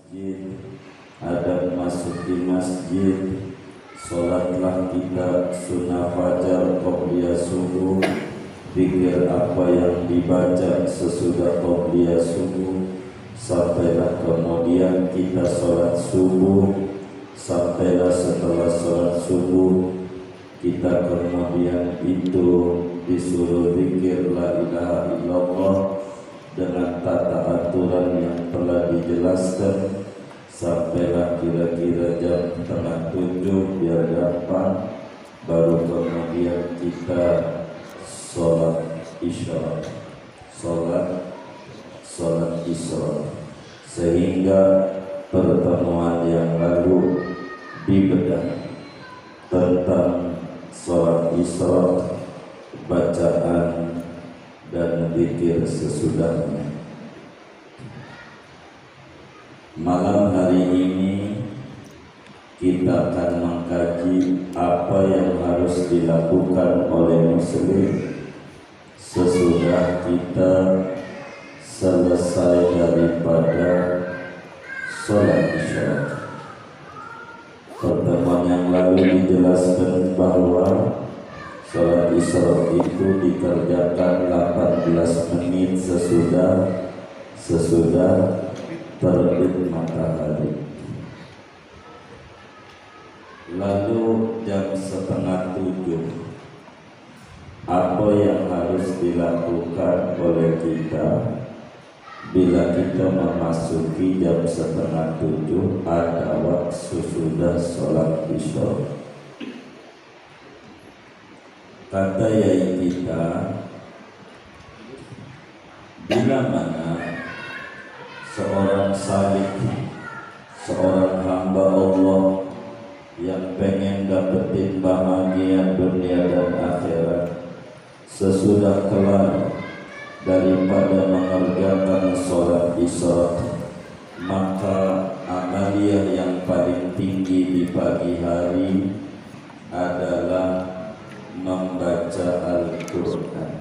masjid, adab masuki masjid, sholatlah kita sunnah fajar qobliyah subuh, zikir apa yang dibaca sesudah qobliyah subuh, sampailah kemudian kita sholat subuh, sampailah setelah sholat subuh kita kemudian itu disuruh zikir la ilaha illallah dengan tata aturan yang telah dijelaskan, sampailah kira-kira jam 6:30 biar gampang, baru kemudian kita sholat isya, sholat isya, sehingga pertemuan yang lalu dibedah tentang sholat isya, bacaan dan zikir sesudahnya. Malam hari ini kita akan mengkaji apa yang harus dilakukan oleh muslim sesudah kita selesai daripada sholat isya. Pertemuan yang lalu dijelaskan bahwa sholat isya itu dikerjakan 18 menit sesudah terbit matahari. Lalu jam 6:30 apa yang harus dilakukan oleh kita bila kita memasuki jam 6:30 ada waktu sudah sholat isya? Kata yai kita, bila mana seorang salik, seorang hamba Allah yang pengen dapetin bahagia dunia dan akhirat sesudah kelar daripada mengerjakan sholat isya, maka amaliyah yang paling tinggi di pagi hari adalah membaca Al-Quran.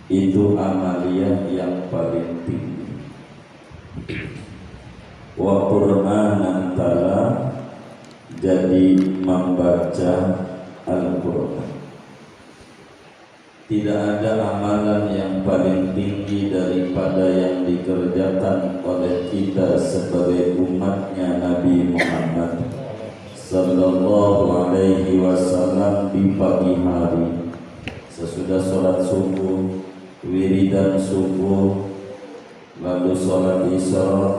Itu amaliyah yang paling tinggi. Wa Qur'anan tala, jadi membaca Al-Quran. Tidak ada amalan yang paling tinggi daripada yang dikerjakan oleh kita sebagai umatnya Nabi Muhammad sallallahu alaihi wasallam di pagi hari sesudah sholat subuh, wiridan subuh, lalu sholat isya.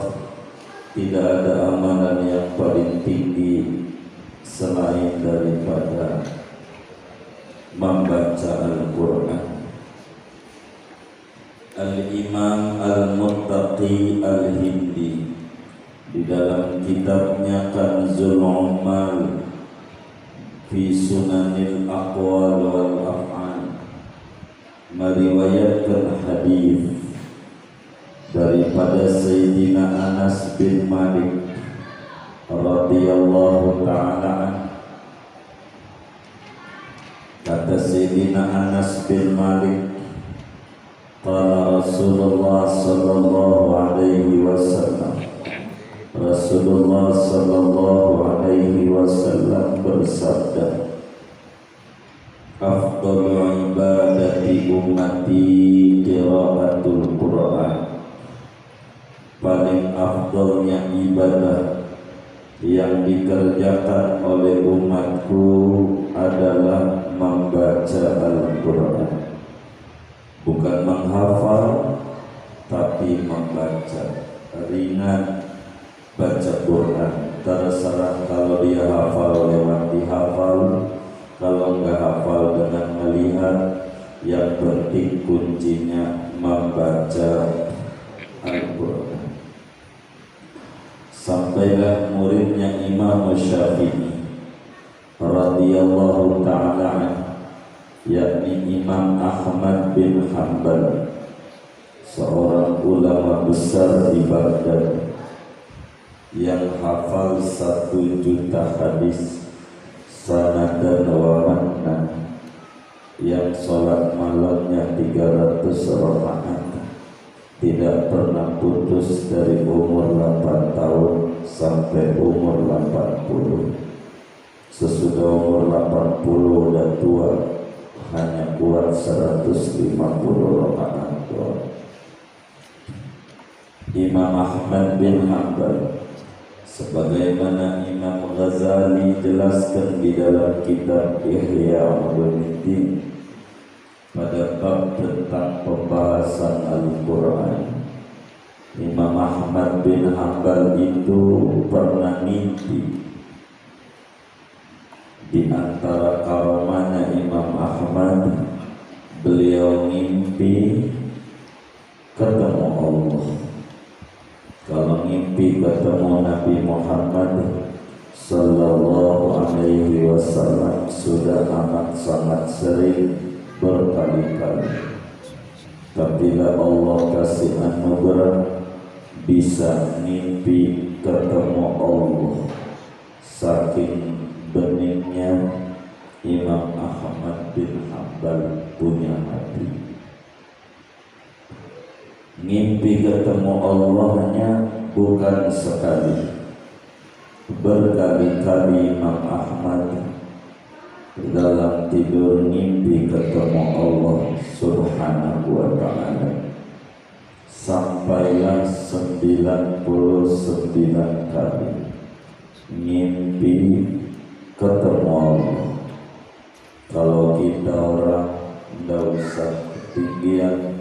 Tidak ada amalan yang paling tinggi selain daripada membaca Al-Quran. Al-Imam Al-Muttaqi Al-Hindi di dalam kitabnya Kanzul Ummal fi Sunanil Aqwal wal Af'al meriwayatkan hadis daripada Sayyidina Anas bin Malik radhiyallahu ta'ala. Kata Sayyidina Anas bin Malik, qala Rasulullah sallallahu alaihi wasallam, Rasulullah sallallahu alaihi wasallam bersabda, afdalu ibadati ummati qiraatul Qur'an. Paling afdalnya ibadah yang dikerjakan oleh umatku adalah membaca Al-Quran. Bukan menghafal, tapi membaca. Ringan baca Quran, terserah kalau dia hafal lewat dihafal, kalau enggak hafal dengan melihat. Yang penting kuncinya membaca Al-Quran. Sampailah muridnya Imam Syafi'i radhiyallahu ta'ala, yakni Imam Ahmad bin Hanbal, seorang ulama besar di Baghdad yang hafal 1 juta hadis sanadan wa matnan, yang sholat malamnya 300 rakaat, tidak tidak pernah putus dari umur 8 tahun sampai umur 80. Sesudah umur 80 dan tua, hanya kuat 150 rakaat doa. Imam Ahmad bin Hanbal, sebagaimana Imam Ghazali jelaskan di dalam kitab Ihya Ulumuddin pada bab tentang pembahasan Al-Quran, Imam Ahmad bin Hanbal itu pernah mimpi. Di antara karamahnya Imam Ahmad, beliau mimpi ketemu Allah. Kalau mimpi ketemu Nabi Muhammad sallallahu alaihi wasallam sudah amat sangat sering, berkali-kali. Tapi Allah kasih anugerah bisa mimpi ketemu Allah. Saking beningnya Imam Ahmad bin Hanbal punya hati. Mimpi ketemu Allahnya bukan sekali, berkali-kali Imam Ahmad dalam tidur mimpi ketemu Allah Subhanahu wa ta'ala. Sampailah 99 kali mimpi ketemu Allah. Kalau kita orang tidak usah ketinggian,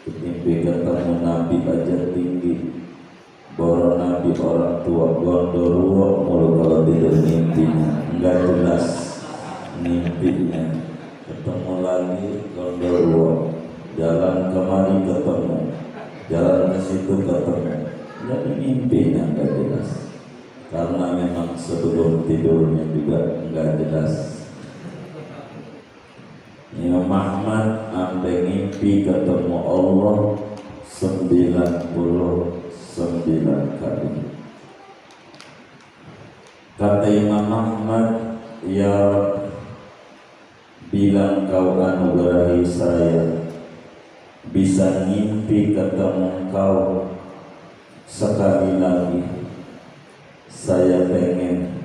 mimpi ketemu Nabi aja tinggi. Baru Nabi orang tua gondorwo mulu kalau tidur mimpinya enggak jelas mimpinya. Ketemu lagi gondorwo, jalan kemari ketemu, jalan ke situ ketemu. Jadi mimpinya enggak jelas, karena memang sebelum tidurnya juga enggak jelas. Imam Ahmad sampai mimpi ketemu Allah 99 kali. Kata Imam Ahmad, ya bilang kau anugerahi saya bisa mimpi ketemu kau sekali lagi. Saya pengen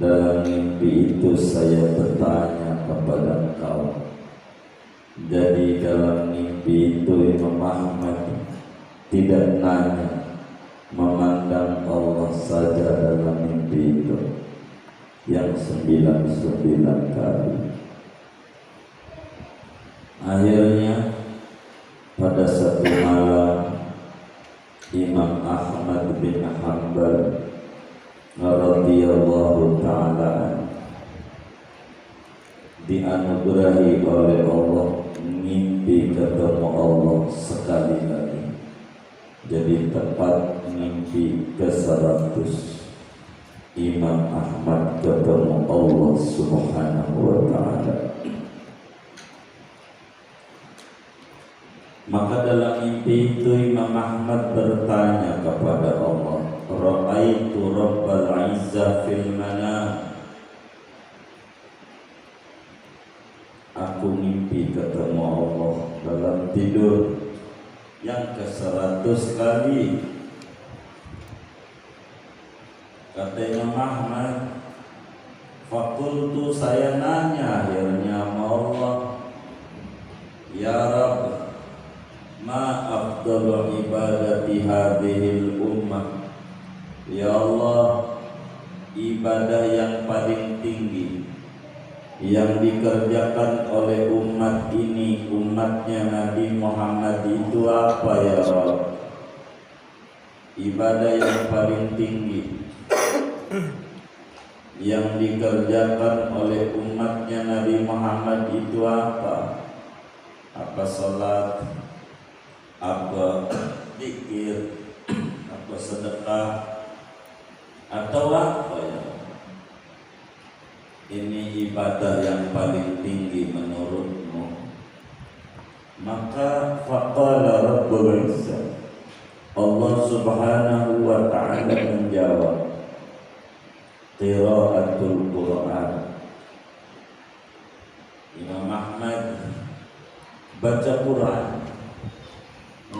dalam mimpi itu saya bertanya kepada kau. Jadi dalam mimpi itu Imam Ahmad tidak nanya, memandang Allah saja dalam mimpi itu yang 99 kali. Akhirnya pada satu malam Imam Ahmad bin Hanbal radhiyallahu ta'ala dianugerahi oleh Allah mimpi ketemu Allah sekali lagi. Jadi tepat mimpi ke-100 Imam Ahmad ketemu Allah Subhanahu wa ta'ala. Maka dalam mimpi itu Imam Ahmad bertanya kepada Allah, Ra'aitu Rabbal Izzah fil manam. Aku mimpi ketemu Allah dalam tidur yang ke-100 kali. Kata Imam Ahmad, fakultu, saya nanya akhirnya sama Allah, ya Rabb, ma afdalu ibadati hadhil ummah. Ya Allah, ibadah yang paling tinggi yang dikerjakan oleh umat ini, umatnya Nabi Muhammad itu apa ya Rabb? Ibadah yang paling tinggi yang dikerjakan oleh umatnya Nabi Muhammad itu apa? Apa salat, apa zikir, apa sedekah, atau apa ya? Ini ibadah yang paling tinggi menurutmu? Maka faqala Rabbul Izzah, Allah Subhanahu wa ta'ala menjawab, qiraatul Quran. Imam Ahmad baca Quran,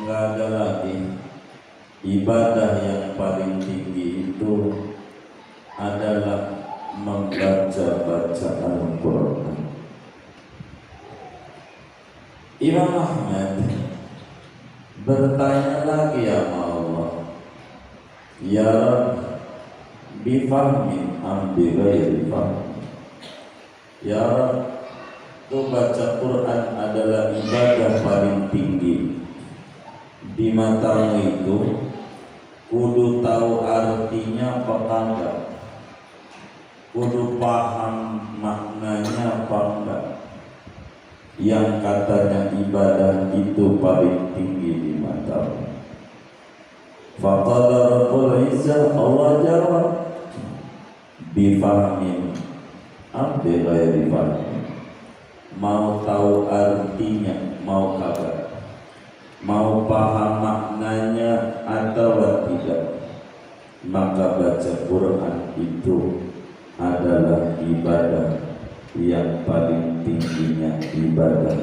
nggak ada lagi ibadah yang paling tinggi itu adalah membaca Al-Quran. Imam Ahmad bertanya lagi sama Allah, ya Rabb, bifahmin am bi ghairi fahmin. Ya Rabb, itu baca Quran adalah ibadah paling tinggi. Di matamu itu kudu tahu artinya apa enggak, kudu paham maknanya apa enggak. Yang katanya ibadah itu paling tinggi di matamu. Faqala Rabbul Izzah, Allah jawab, bifahmin am bi ghairi fahmin. Mau tahu artinya mau kagak, mau paham maknanya atau tidak, maka baca Quran itu adalah ibadah yang paling tingginya, ibadah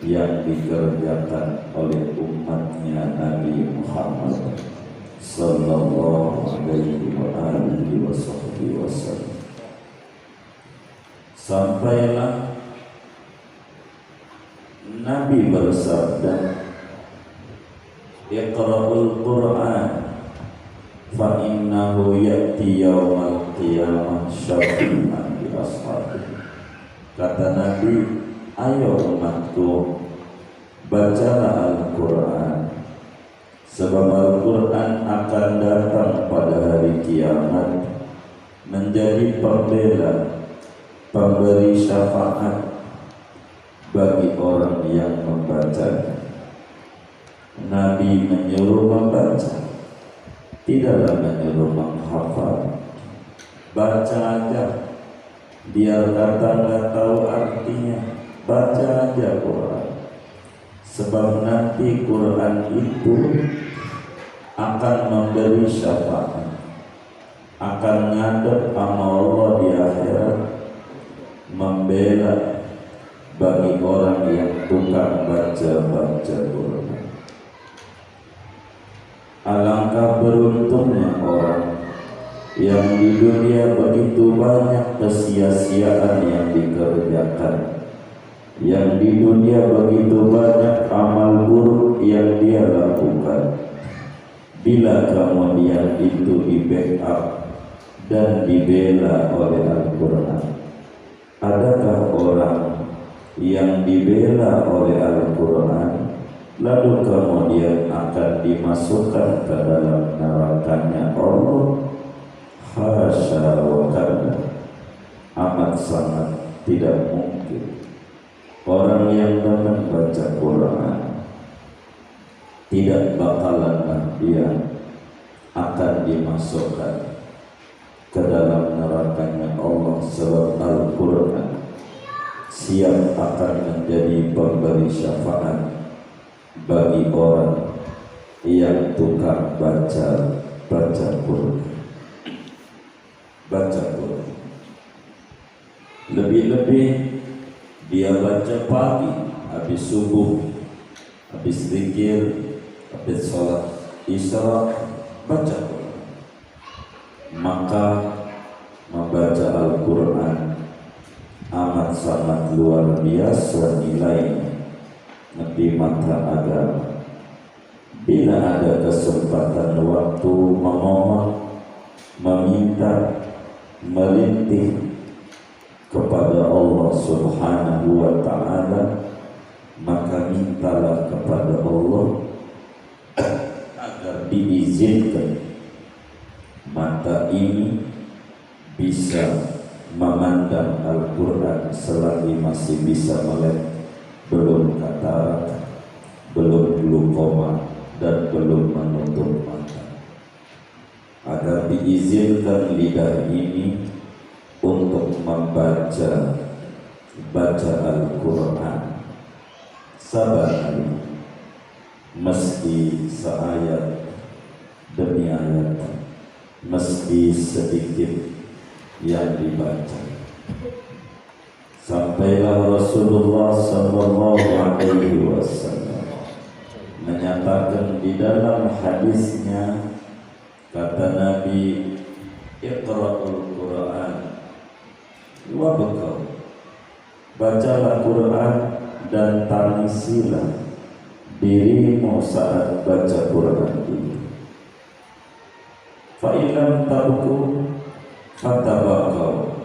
yang dikerjakan oleh umatnya Nabi Muhammad sallallahu alaihi wasallam. Sampailah Nabi bersabda, Iqra'ul Qur'an fa innahu ya'ti yawmal qiyamah syafi'an li ashabihi. Kata Nabi, ayo umatku, bacalah Al-Quran, sebab Al-Quran akan datang pada hari kiamat menjadi pembela, pemberi syafaat bagi orang yang membacanya. Nabi menyuruh membaca, tidaklah menyuruh menghafal. Baca aja, biar kata nggak tahu artinya, baca aja Quran. Sebab nanti Quran itu akan memberi syafaat, akan ngadep sama Allah di akhirat, membela bagi orang yang tukang baca Quran. Alangkah beruntungnya orang yang di dunia begitu banyak kesia-siaan yang dikerjakan, yang di dunia begitu banyak amal buruk yang dia lakukan. Bila kemudian itu di backup dan dibela oleh Al-Quran, adakah orang yang dibela oleh Al-Quran lalu kemudian akan dimasukkan ke dalam nerakanya Allah? Hasya wa kalla, amat sangat tidak mungkin. Orang yang dapat baca Quran tidak bakalan dia akan dimasukkan ke dalam nerakanya Allah, sebab Al-Quran siap akan menjadi pemberi syafaat bagi orang yang tukang baca Quran. Baca Quran, lebih-lebih dia baca pagi, habis subuh, habis zikir, habis sholat isya, baca Quran. Maka membaca Al-Quran amat sangat luar biasa nilainya di mata agama. Bila ada kesempatan waktu memohon, meminta, merintih kepada Allah Subhanahu wa ta'ala, maka mintalah kepada Allah agar diizinkan mata ini bisa memandang Al-Quran selagi masih bisa melihat, belum katarak, belum glukoma, dan belum menutup mata. Agar diizinkan lidah ini untuk membaca Al-Quran sabar, meski seayat demi ayat, meski sedikit yang dibaca. Sampailah Rasulullah sallallahu alaihi wasallam menyatakan di dalam hadisnya, kata Nabi, Iqra'ul Quran wabkau, bacalah Quran dan tangisilah dirimu saat baca Quran itu. Fa illam tabku fatabakau,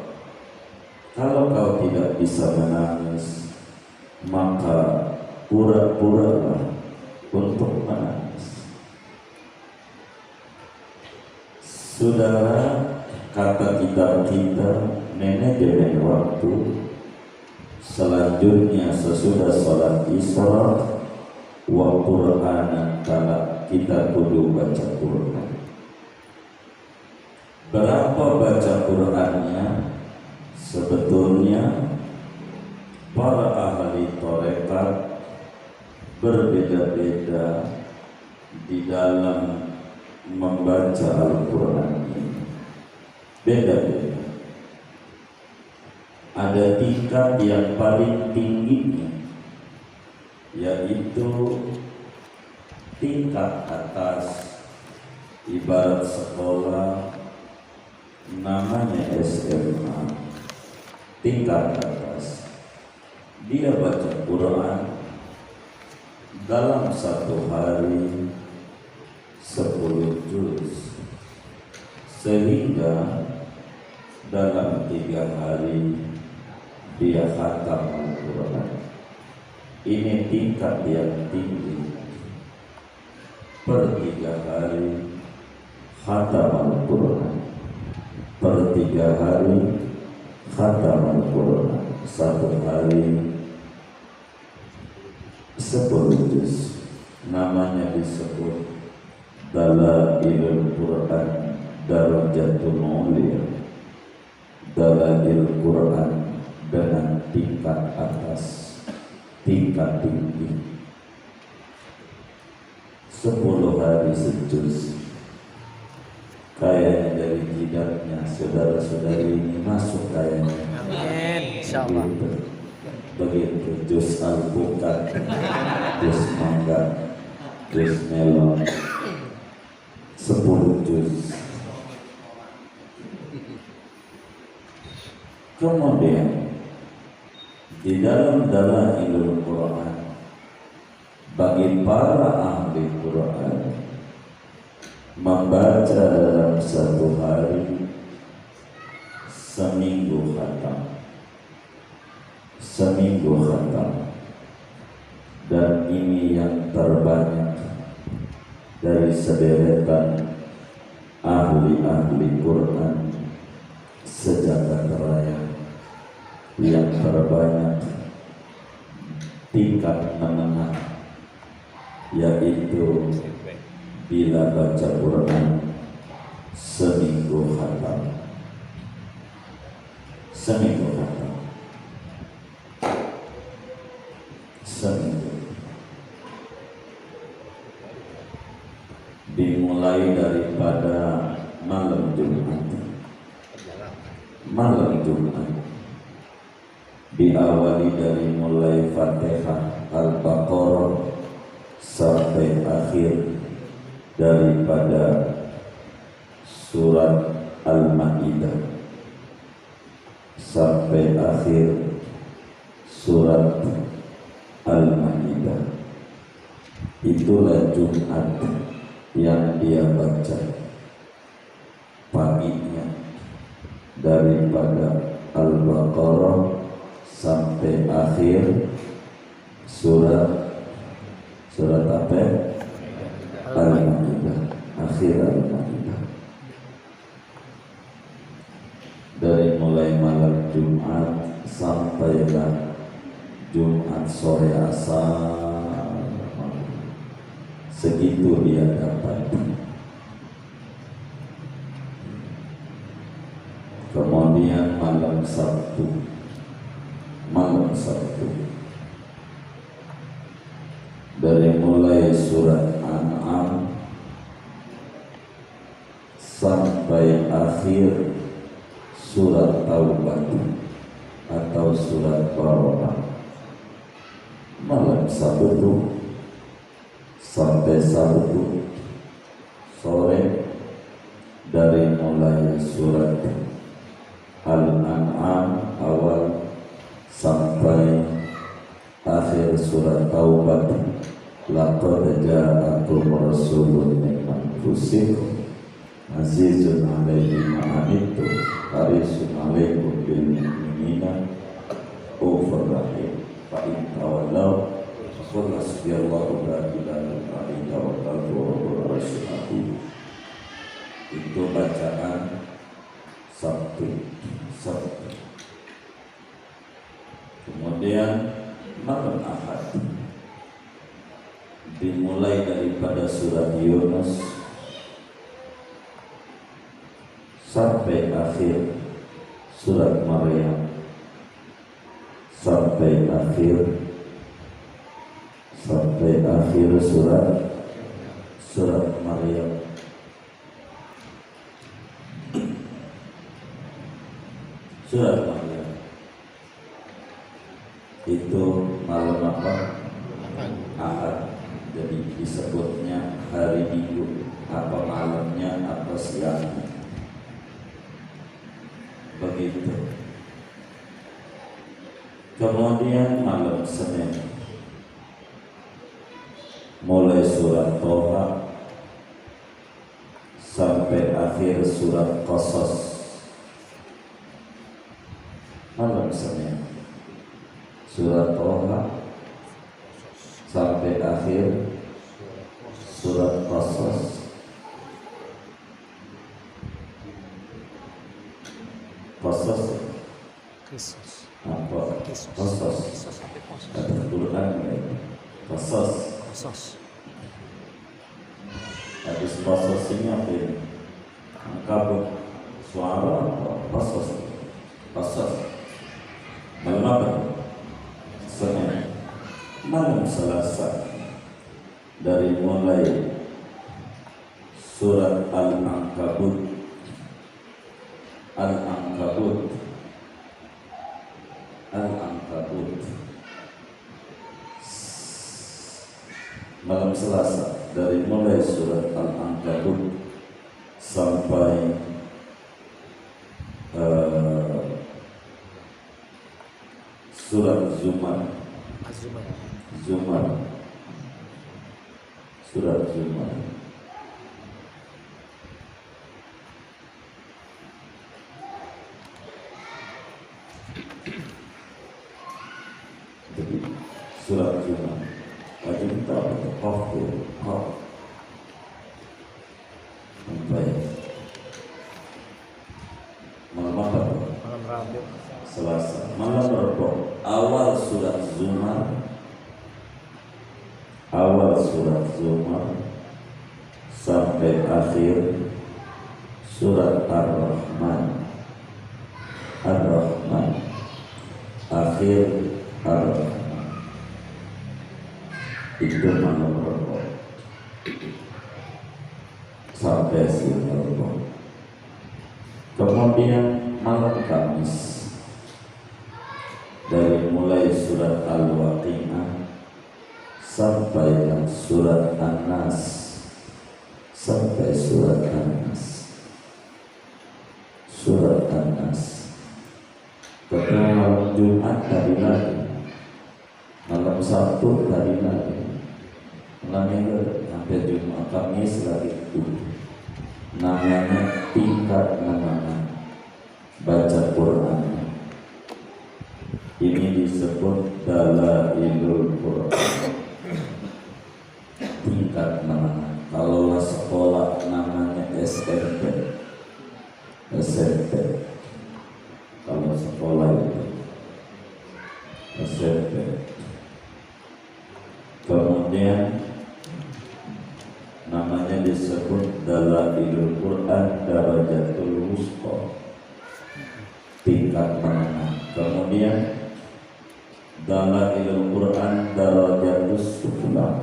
kalau kau tidak bisa menangis, maka pura-puralah untuk menangis. Saudara, kata kitab kita, manajemen waktu selanjutnya sesudah sholat isya wa Qur'anan kala kita kudu baca Quran. Berapa baca Qurannya? Sebetulnya para ahli tarekat berbeda-beda di dalam membaca Al-Quran ini. Beda-beda. Ada tingkat yang paling tingginya, yaitu tingkat atas, ibarat sekolah namanya SMA, tingkat atas. Dia baca Quran dalam satu hari 10 juz, sehingga dalam 3 hari dia khatam Al-Quran. Ini tingkat yang tinggi. Per 3 hari khatam Al-Quran, per 3 hari khatam Al-Quran, 1 hari 10 juz. Namanya disebut Dalailul Quran Darajatul Mulia, Dalail Quran dengan tingkat atas, tingkat tinggi. 10 hari sejuz. Kayaknya dari jidatnya saudara-saudari ini masuk kayaknya. Amin, insyaallah. Begitu juz alpukat, juz mangga, juz melon, 10 juz. Kemudian di dalam Dalailul Quran, bagi para ahli Quran, membaca dalam 1 hari seminggu khatam, dan ini yang terbanyak dari sederetan ahli-ahli Quran sejagat raya. Yang terbanyak tingkat menengah, yaitu bila baca Quran seminggu khatam. Seminggu. Dimulai daripada malam Jumat, diawali dari mulai Fatihah Al-Baqarah sampai akhir daripada surat Al-Maidah sampai akhir surat Al-Maidah. Itulah Jumat yang dia baca paginya daripada Al-Baqarah sampai akhir surat apa? Al-Maidah, akhir Al-Maidah. Dari mulai malam Jumat sampailah Jumat sore asar, segitu dia dapat. Kemudian malam Sabtu dari mulai surat An'am sampai akhir surat Taubah atau surat Barokah. Malam Sabtu sampai Sabtu sore dari mulai surat Al-An'am awal sampai akhir surat Taubat. Laqad ja'akum rasulun min anfusikum azizun 'alaihi ma 'anittum harisun 'alaikum bil mu'minina ghafurur rahim. Fa in tawallaw faqul hasbiyallahu la ilaha illa huwa tawakkaltu wa rabbul arsyil azim. Itu bacaan Sabtu. Kemudian malam Ahad dimulai daripada surat Yunus sampai akhir surat Maryam, sampai akhir surat Maryam. Surat Maryam itu malam apa? Ahad. Jadi disebutnya hari Minggu, apa malamnya atau siangnya, begitu. Kemudian malam Senin mulai surat Toha sampai akhir surat Qasas. Malam Senin surat Toha sampai akhir surat Qasas. Apa? Qasas. Ada Quran ya. Qasas. Habis Qasas ini apa ini? Angkabut suara apa? Qasas. Malam apa? Senin. Malam Selasa dari mulai surat Al-Ankabut malam Selasa dari mulai surat Al-Ankabut sampai surat Zumar. Surat Zumar. Jadi surat Zumar. Wajib tahu itu qaf. Baik. Malam apa? Malam Rabu. Selasa. Malam Rabu. Awal surat Zumar sampai akhir surat Ar-Rahman, akhir Ar-Rahman. Itu malam Rabu sampai siang Rabu. Kemudian malam Kamis dari mulai surat Al-Waqi'ah sampai surat An-Nas, Kemudian malam Jumat hari lagi, malam Sabtu hari lagi, malam Minggu sampai Jumat, Kamis lagi. Itu namanya tingkat baca Quran. Ini disebut Dalailul Quran. Tingkat menengah. Kalau sekolah namanya SMP. Kalau sekolah itu SMP. Kemudian namanya disebut Dalailul Quran Darajatul Wusta, tingkat menengah. Kemudian Dalailul Quran Darajatus Sufla,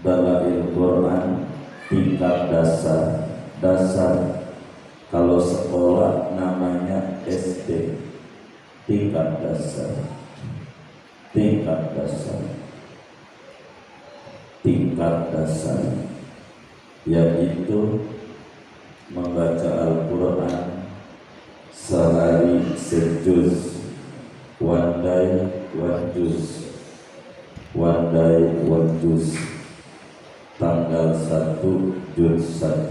Dalailul Quran tingkat dasar. Kalau sekolah namanya SD, tingkat dasar. tingkat dasar, yaitu membaca Al-Quran sehari sejuz, one day one juz, tanggal 1 juz 1,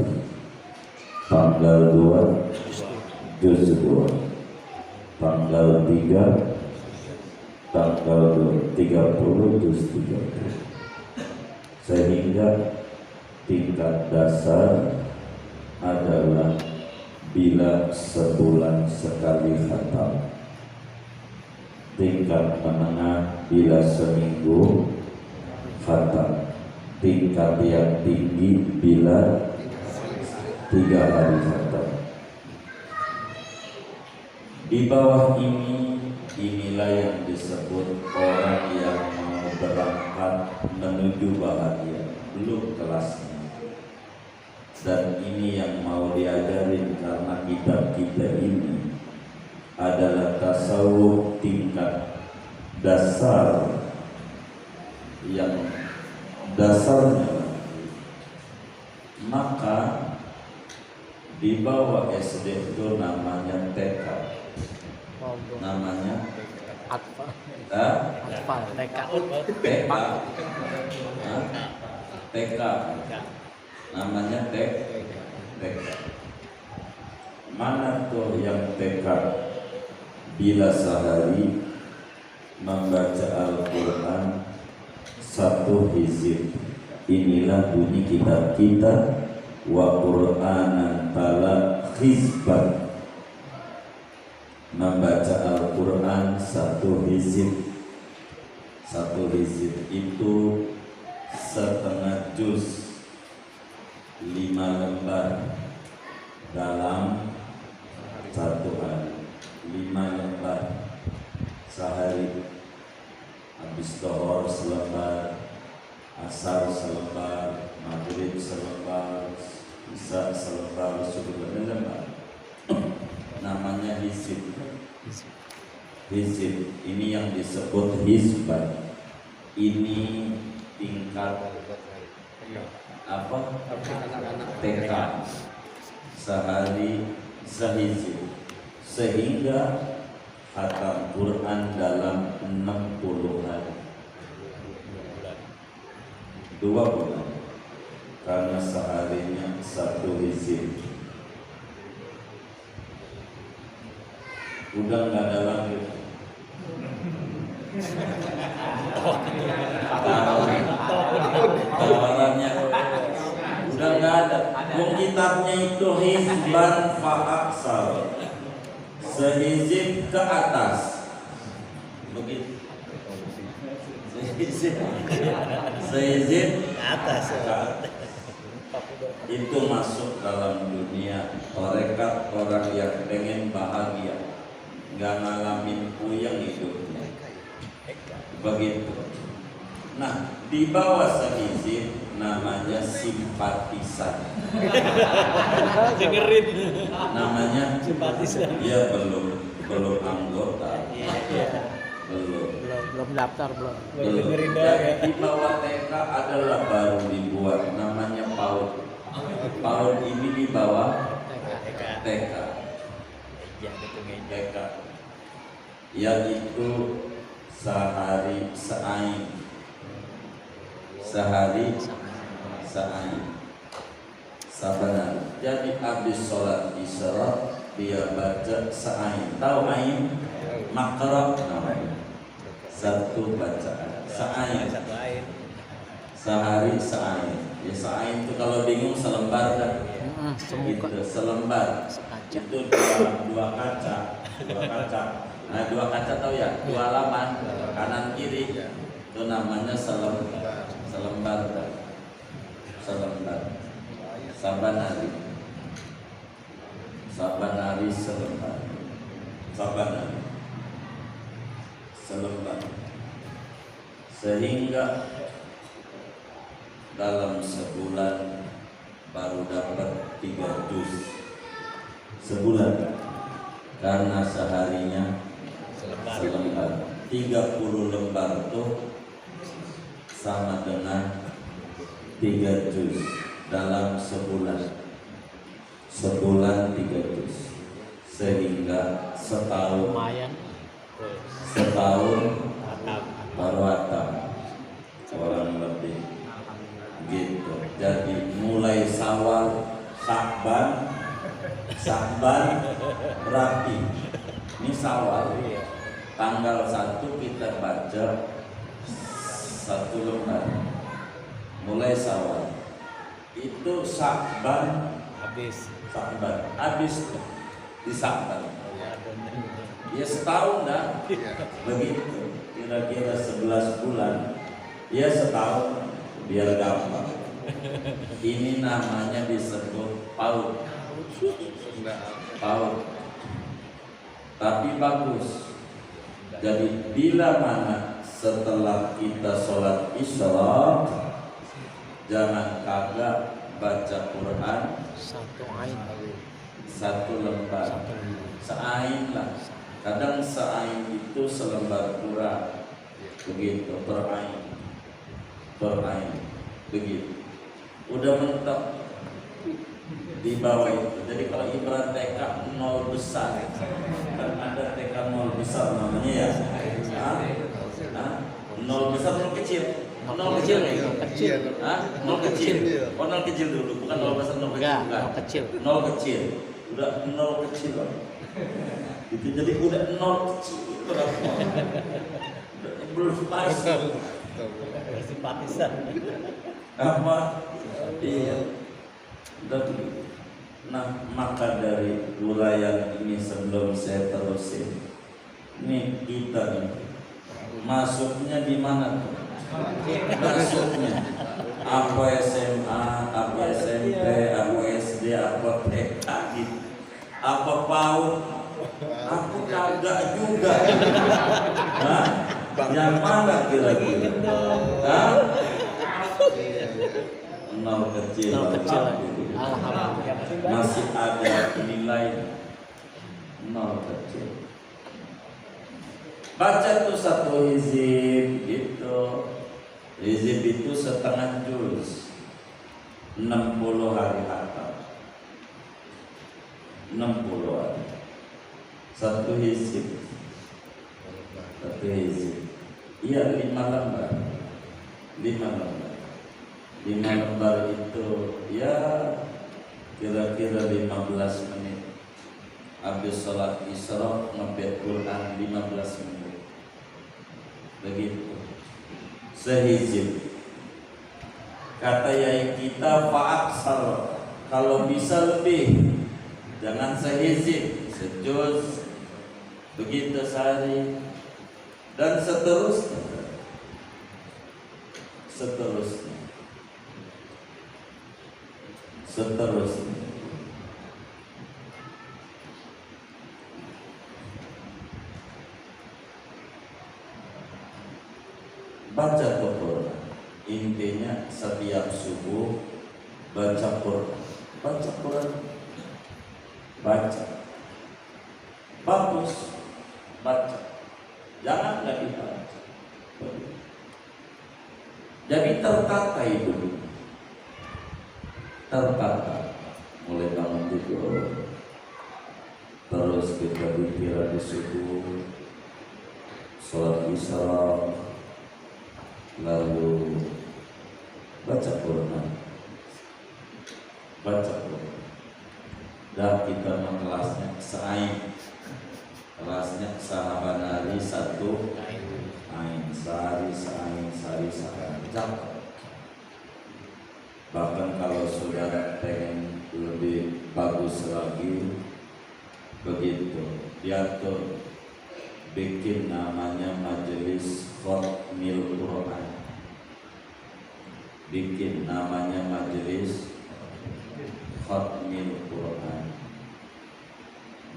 tanggal 2 juz 2, tanggal 3 tanggal 30 juz 30, sehingga tingkat dasar adalah bila sebulan sekali khatam, tingkat menengah bila seminggu khatam, tingkat yang tinggi bila 3 hari khatam. Di bawah inilah yang disebut orang yang mau berangkat menuju bahagia, belum kelasnya. Dan ini yang mau diajarin, karena kitab kita ini adalah tasawuf tingkat dasar, yang dasarnya. Maka di bawah SD itu namanya TK, namanya Atfal. TK, namanya TK. Mana tuh yang TK? Bila sehari membaca Al-Quran 1 hizib. Inilah bunyi kitab kita, wa Qur'anan tala hizban. Membaca Al-Quran 1 hizib. 1 hizib itu setengah juz, 5 lembar dalam 1 hari. 5 lembar sehari. Habis dohor selembar, asar selembar, maghrib selembar, isya selembar, subuh selembar. Namanya hizib. Hizib ini yang disebut hizban. Ini tingkat apa? TK. Sehari sehizib, sehingga khatam Quran dalam 60 hari, 2 bulan, karena seharinya 1 hizib. Udah nggak ada lagi tawarannya, udah nggak ada. Kitabnya itu hizban fa'aksal, sehizib ke atas, begitu. Sehizib ke atas. Itu masuk dalam dunia tarekat orang yang pengen bahagia, nggak ngalamin puyeng hidupnya, begitu. Nah, di bawah sehizib namanya simpatisan. Dengerin. Namanya simpatisan. Ya belum anggota. Belum daftar belum. Dengerin doang ya. Di bawah TK adalah baru dibuat, namanya PAUD. PAUD ini di bawah TK. TK. Yaitu sehari seain. Sabanan. Jadi habis sholat isya dia baca seain. Tahu ain? Makro namanya. 1 bacaan. Seain. Sehari seain. Ya seain itu kalau bingung selembar kan? Gitu, selembar. Itu dua kaca. Nah 2 kaca tahu ya? 2 halaman kanan kiri. Itu namanya selembar. Sabanari selembar. Sehingga dalam sebulan baru dapat 3 juz sebulan, karena seharinya selembar. 30 lembar tuh sama dengan 3 juz dalam sebulan. Sebulan 3 juz, sehingga setahun lumayan baru hatam orang lebih gitu. Jadi mulai Syawal, Sya'ban, Rabi. Ini Syawal. Tanggal 1 kita baca 1 lembar. Mulai Syawal. Itu Sya'ban habis di Sya'ban. Ya setahun dah. Begitu. Kira-kira 11 bulan. Ya setahun biar gampang. Ini namanya disebut PAUD. Tapi bagus. Jadi bila mana setelah kita sholat isya, jangan kagak baca Quran 1 lembar, seain lah. Kadang seain itu selembar Quran, begitu per ain, begitu. Udah mentok di bawah itu. Jadi kalau ibarat TK 0 besar, kan ada TK 0 besar namanya ya. 0 besar 0 kecil. 0 kecil nih. 0 kecil. Oh 0 kecil dulu, bukan 0 besar 0 kecil. Enggak, 0 kecil. 0 kecil. Udah 0 kecil loh. Gitu, jadi udah 0 kecil. Belum pasti. Simpatisan. Apa? Iya. Nah, maka dari ulayan ini sebelum saya terusin, ini kita nih masuknya di mana tuh? Masuknya apa SMA, apa SMP, apa SD, apa TK gitu, apa PAUD, aku kagak juga. Hah? Yang mana kira-kira? Hah? 0 kecil. Alhamdulillah. Masih ada nilai 0 kecil. Baca tuh 1 hizib gitu. Hizib itu setengah juz, 60 hari hatam. 60 hari 1 hizib. 1 hizib. Iya 5 lembar. 5 lembar itu ya kira-kira 15 menit. Habis sholat isya ngebet Quran 15 menit. Begitu. Sehizib. Kata yai kita fa'aksar, kalau bisa lebih. Jangan sehizib, sejuz. Begitu sehari. Dan seterusnya. Baca Quran. Intinya setiap subuh baca Quran. Baca. Bagus. Baca. Jangan nggak dibaca. Jadi tertata itu. Tertata. Mulai bangun tidur. Terus kita dikira di subuh. Sholat isya. Lalu baca Quran. Dan kita kelasnya seain. Kelasnya sahabanari 1 ain. Sehari seain. Bahkan kalau saudara pengen lebih bagus lagi, begitu diatur, bikin namanya majelis khatmil Quran. Bikin namanya majelis khatmil Quran,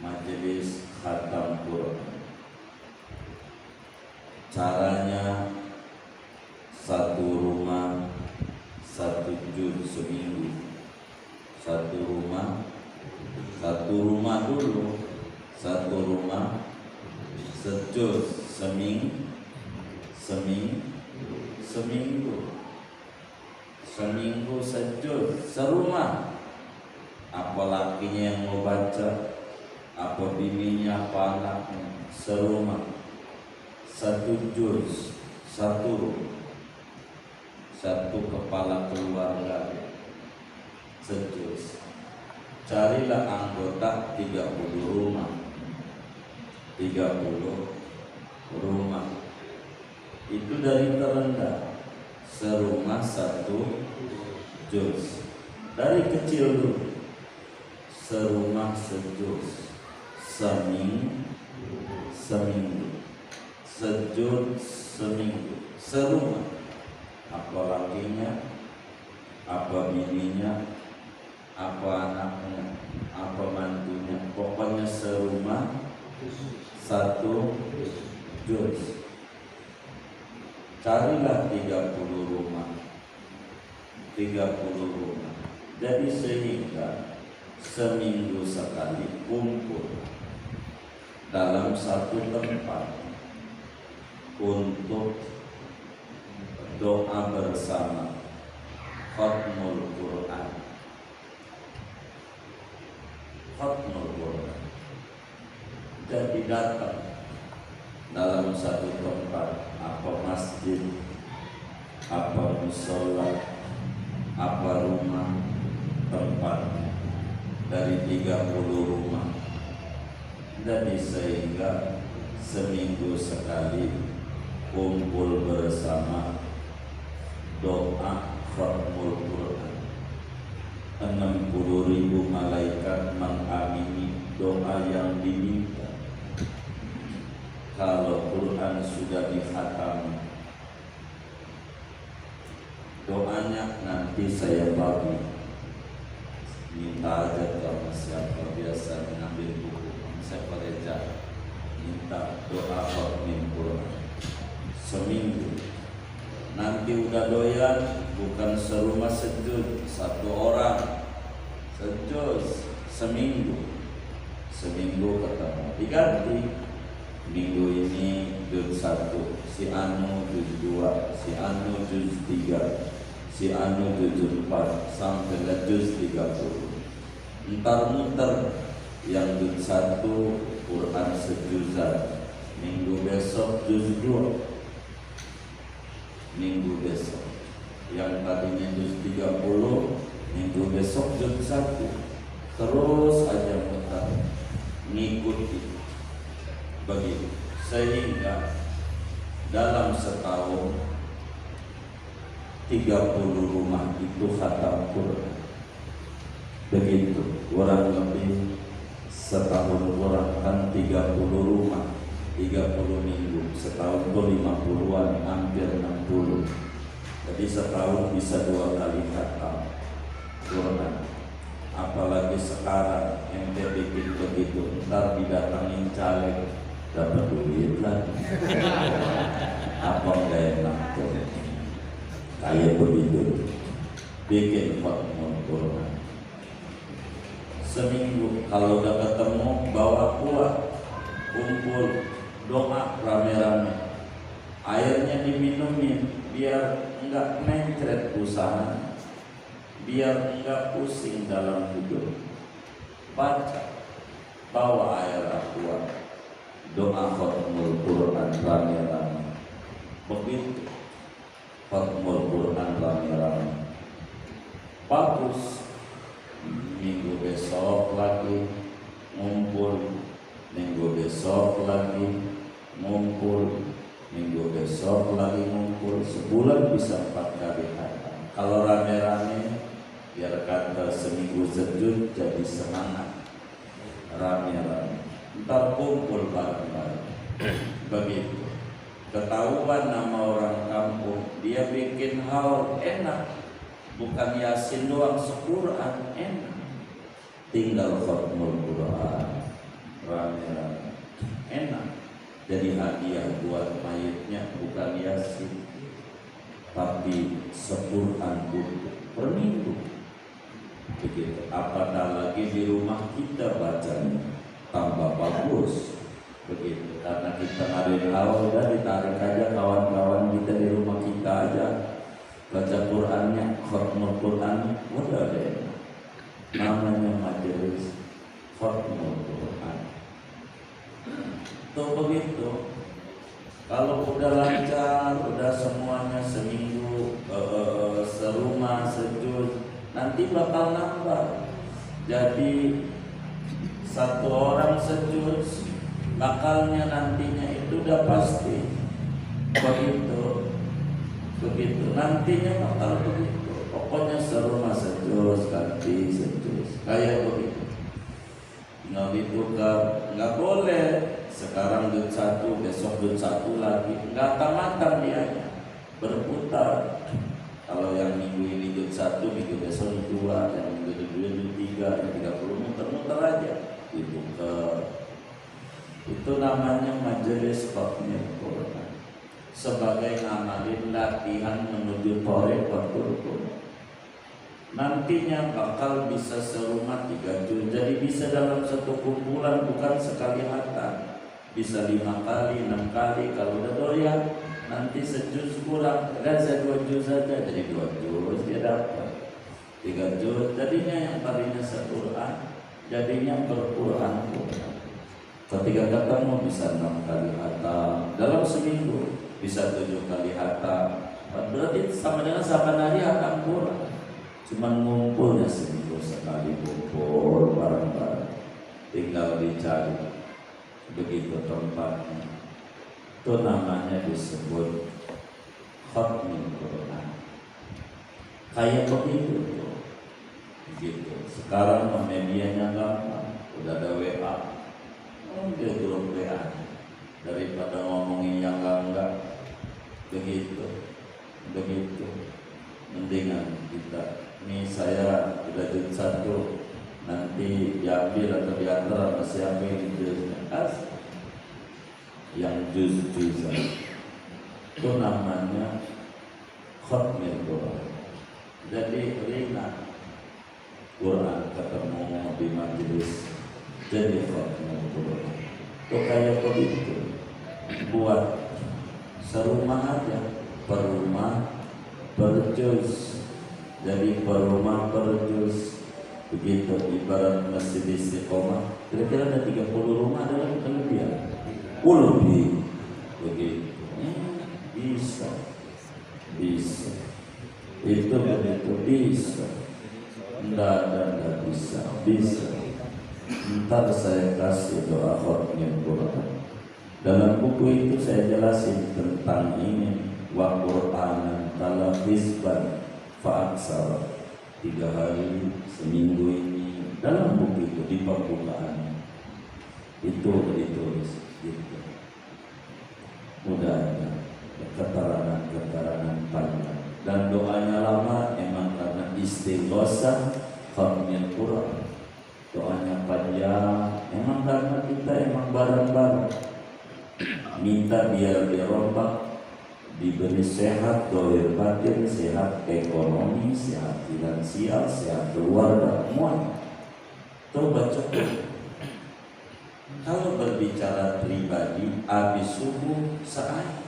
majelis khatam Quran. Caranya 1 rumah 1 juz seminggu. 1 rumah dulu, 1 rumah sejuz seminggu. seminggu sejuz serumah. Apa lakinya yang mau baca, apa bininya, apa anaknya, serumah. 1 juz, satu kepala keluarga sejuz. Carilah anggota 30 rumah. 30 rumah. Itu dari terendah. Serumah 1 juz. Dari kecil dulu. Serumah sejuz. Seminggu. Sejuz seminggu. Serumah. Apa lakinya, apa bininya, apa anaknya, apa mantunya, pokoknya serumah 1 juz. Carilah 30 rumah. 30 rumah. Jadi sehingga seminggu sekali kumpul dalam satu tempat untuk doa bersama khatmul Quran. Khatmul Quran. Jadi datang dalam satu tempat, apa masjid, apa musola, apa rumah tempatnya, dari 30 rumah. Jadi sehingga seminggu sekali kumpul bersama doa khatmul Quran. 60.000 malaikat mengamini doa yang diminta. Kalau Quran sudah dikhatam, doanya nanti saya bagi. Minta aja kalau siapa biasa mengambil buku, saya pereja minta doa khatmul Quran seminggu. Nanti udah doyan, bukan serumah sejuz, 1 orang sejuz seminggu ketemu, diganti. Minggu ini juz 1, si anu juz 2, si anu juz 3, si anu juz 4, sampai juz 30. Ntar muter yang juz 1 Quran sejuzan, minggu besok juz 2, minggu besok yang tadinya juz 30, minggu besok juz 1. Terus aja muter, ngikuti begitu, sehingga dalam setahun 30 rumah itu khatam Quran. Begitu, kurang lebih setahun kurang kan 30 rumah, 30 minggu, setahun itu 50-an, hampir 60. Jadi setahun bisa 2 kali khatam Quran. Apalagi sekarang ente bikin begitu, ntar didatangin caleg, dapat duit lagi. Apa enggak enak tuh? Kayak begitu, bikin khatmul Quran seminggu. Kalau udah ketemu, bawa kuah, kumpul, doa rame-rame. Airnya diminumin biar enggak mencret usaha, biar enggak pusing dalam hidup. Baca, bawa air aqua, doa khatmul Quran rame-rame. Begitu khatmul Quran rame-rame. Bagus. Minggu besok lagi ngumpul, minggu besok lagi ngumpul, minggu besok lagi ngumpul. Sebulan bisa 4 kali khatam. Kalau rame-rame, biar kata seminggu sejud jadi semangat. Rame-rame, ntar kumpul bareng-bareng. Begitu. Ketahuan nama orang kampung, dia bikin haul enak. Bukan Yasin doang, se-Quran enak. Tinggal khatmul Quran rame-rame, enak. Jadi hadiah buat mayitnya bukan Yasin, tapi se-Quran per minggu. Begitu. Apatah lagi di rumah kita bacanya, tambah bagus. Begitu. Karena kita ngadain awal, udah ditarik aja kawan-kawan kita di rumah kita aja. baca Qurannya, khatmul Quran, udah deh. Namanya majelis khatmul Quran. Tuh begitu. Kalau udah lancar, udah semuanya seminggu, serumah, sejuz, nanti bakal nambah. Jadi satu orang sejuz, bakalnya nantinya itu udah pasti. Begitu nantinya bakal begitu. Pokoknya serumah sejuz, ganti sejuz, kayak begitu. Nggak ditukar, nggak boleh. Sekarang juz 1, besok juz 1 lagi, nggak tamat dia, berputar. Kalau yang minggu ini juz 1, minggu besok juz 2, yang minggu kedua juz 3, yang 30 muter-muter aja ditukar. Itu namanya majelis khatmul Quran, sebagai ngamalin latihan menuju thariqatul Quran. Nantinya bakal bisa serumah 3 juz, jadi bisa dalam satu kumpulan, bukan sekali hatam. Bisa 5 kali, 6 kali. Kalau udah doyan, nanti sejuz kurang, rasa 2 juz saja, jadi 2 juz dia dapat 3 juz. Jadinya yang tadinya se-Quran, jadinya berquran. Ketika ketemu bisa 6 kali hatam dalam seminggu, bisa 7 kali hatam. Berarti sama dengan saban hari hatam Quran. Cuman ngumpulnya seminggu sekali, kumpul bareng-bareng, tinggal dicari begitu tempatnya. Itu namanya disebut khatmul Quran. Kayak begitu. Begitu. Sekarang medianya gampang, udah ada WA. Dia grup WA. Daripada ngomongin yang enggak. Begitu. Mendingan kita. Ini saya udah juz 1, nanti diambil atau diantar sama siapa yang juznya, yang juz-juzan. Itu namanya khatmul Quran. Jadi ringan Quran ketemu di majelis, jadi khatmul Quran. Itu kayak begitu. Buat serumah aja, per rumah per juz. Jadi per rumah per juz. Begitu ibarat Masjid Istiqomah, kira-kira ada 30 rumah, ada kelebihan. Lebih begitu. Bisa. Itu begitu bisa. Enggak bisa. Ntar saya kasih doa khatmul Quran. Dalam buku itu saya jelasin tentang ini, wa Qur'anan talafisban fa'aksara, 3 hari seminggu ini. Dalam buku itu di pembukaannya itu ditulis gitu. Udah ada keterangan panjang, dan doanya lama emang karena istighosah khatmul Quran. Doanya panjang emang karena kita emang bareng-bareng minta biar dirombak, diberi sehat dohir batin, sehat ekonomi, sehat finansial, sehat keluarga, semua. Coba cukup. Kalau berbicara pribadi, habis subuh sehari,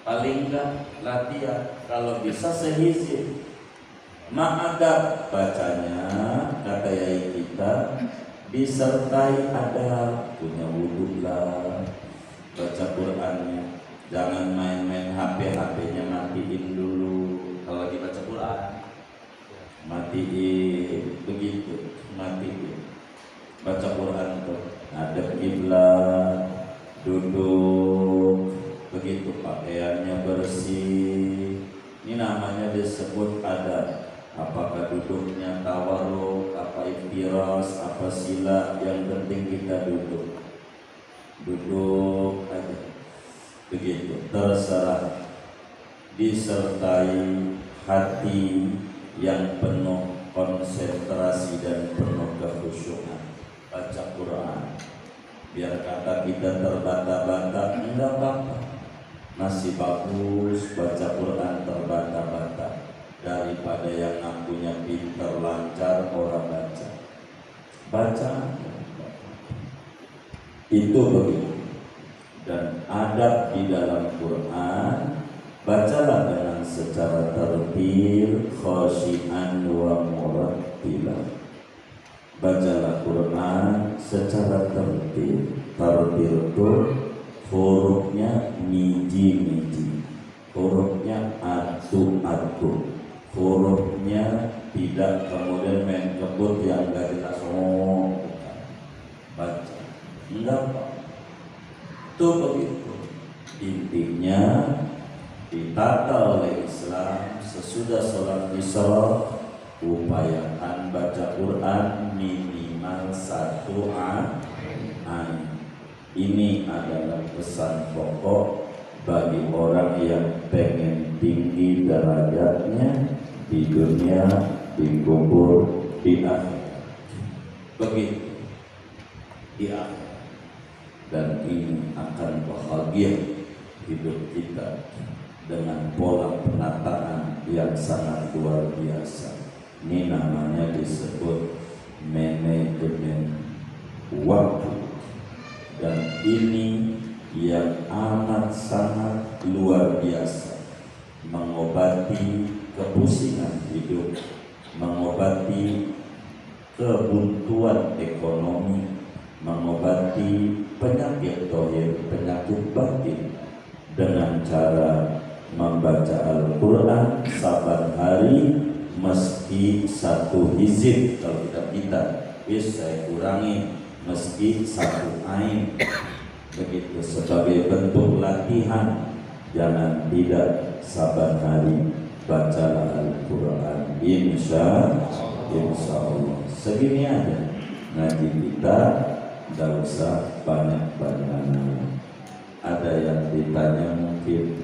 paling enggak latihan. Kalau bisa sehizib, ma'adab bacanya, kata yai kita, disertai ada punya wudhu lah, baca Qurannya. Jangan main-main HP-nya matiin dulu. Kalau lagi baca Quran, matiin, begitu, matiin. Baca Quran tuh, ada kiblat, duduk, begitu, pakaiannya bersih. Ini namanya disebut adab. Apakah duduknya tawarruk, apa iftiras, apa sila, yang penting kita duduk aja. Begitu, terserah. Disertai hati yang penuh konsentrasi dan penuh kekhusyukan. Baca Quran, biar kata kita terbata-bata, enggak apa-apa, masih bagus baca Quran terbata-bata daripada yang ngakunya pintar lancar orang baca. Itu begitu. Dan adab di dalam Quran, bacalah dengan secara tertil, khasyian wa murattilan. Bacalah Quran secara tertil. Tertil itu hurufnya miji-miji, hurufnya atu-atu, hurufnya tidak kemudian main kebut yang gak kita semua baca. Enggak Pak, itu begitu. Intinya ditata oleh Islam sesudah sholat isya, upayakan baca Quran minimal 1 ayat. Ini adalah pesan pokok bagi orang yang pengen tinggi derajatnya di dunia, di kubur, di akhirat. Begitu di akhirat. Dan ini akan bahagia hidup kita dengan pola penataan yang sangat luar biasa. Ini namanya disebut manajemen waktu, dan ini yang amat sangat luar biasa, mengobati kepusingan hidup, mengobati kebuntuan ekonomi, mengobati penyakit dohir, penyakit batin dengan cara membaca Al-Quran saban hari meski 1 hizib. Kalau kita saya kurangi meski 1 ayat, begitu sebagai bentuk latihan. Jangan tidak saban hari bacalah Al-Quran. Insya Allah. Segini aja ngaji kita, tidak usah banyak-banyak. Ada yang ditanya mungkin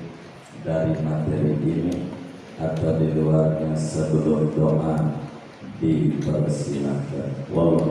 dari materi ini atau di luarnya, sebelum doa dipersilakan. Wallahu